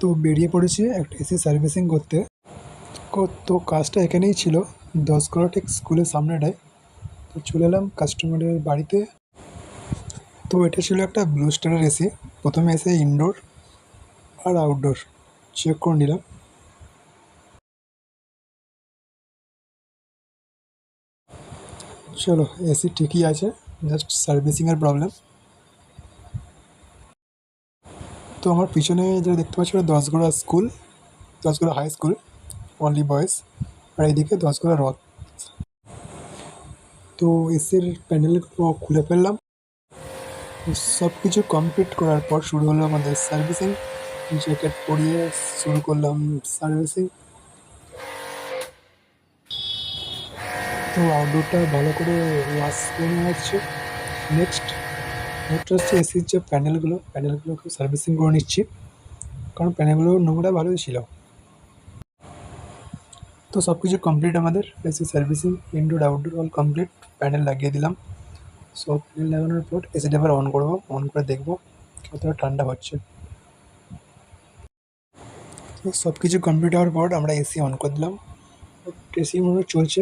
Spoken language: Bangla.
তো বেরিয়ে পড়েছি একটা এসি সার্ভিসিং করতে। তো কাজটা এখানেই ছিল, 10 ঠিক স্কুলের সামনেটায়। তো চলে এলাম কাস্টমারের বাড়িতে। তো এটা ছিল একটা ব্লু স্টারের এসি। প্রথমে এসে ইনডোর আর আউটডোর চেক করে নিলাম। চলো, এসি ঠিকই আছে, জাস্ট সার্ভিসিংয়ের প্রবলেম। তো আমার পিছনে যেটা দেখতে পাচ্ছি ওটা 10গড়া স্কুল, 10গড়া হাই স্কুল, অনলি বয়েজ। আর এইদিকে 10গড়া রথ। তো এসির প্যানেলগুলো খুলে ফেললাম। সব কিছু কমপ্লিট করার পর শুরু হলো আমাদের সার্ভিসিং। জ্যাকেট পরিয়ে শুরু করলাম সার্ভিসিং। তো আউটডোরটা ভালো করে ওয়াশ করে নেওয়া হচ্ছে। নেক্সট নেক্সট হচ্ছে এসির যে প্যানেলগুলোকে সার্ভিসিং করে নিচ্ছি, কারণ প্যানেলগুলো নোংরা ভালোই ছিল। তো সব কিছু কমপ্লিট আমাদের AC servicing, indoor outdoor all complete. Panel লাগিয়ে দিলাম। সব প্যানেল লাগানোর পর এসিটা এবার অন করবো, অন করে দেখবো কতটা ঠান্ডা হচ্ছে। তো সব কিছু কমপ্লিট হওয়ার পর আমরা এসি অন করে দিলাম। এসি মনে হয় চলছে।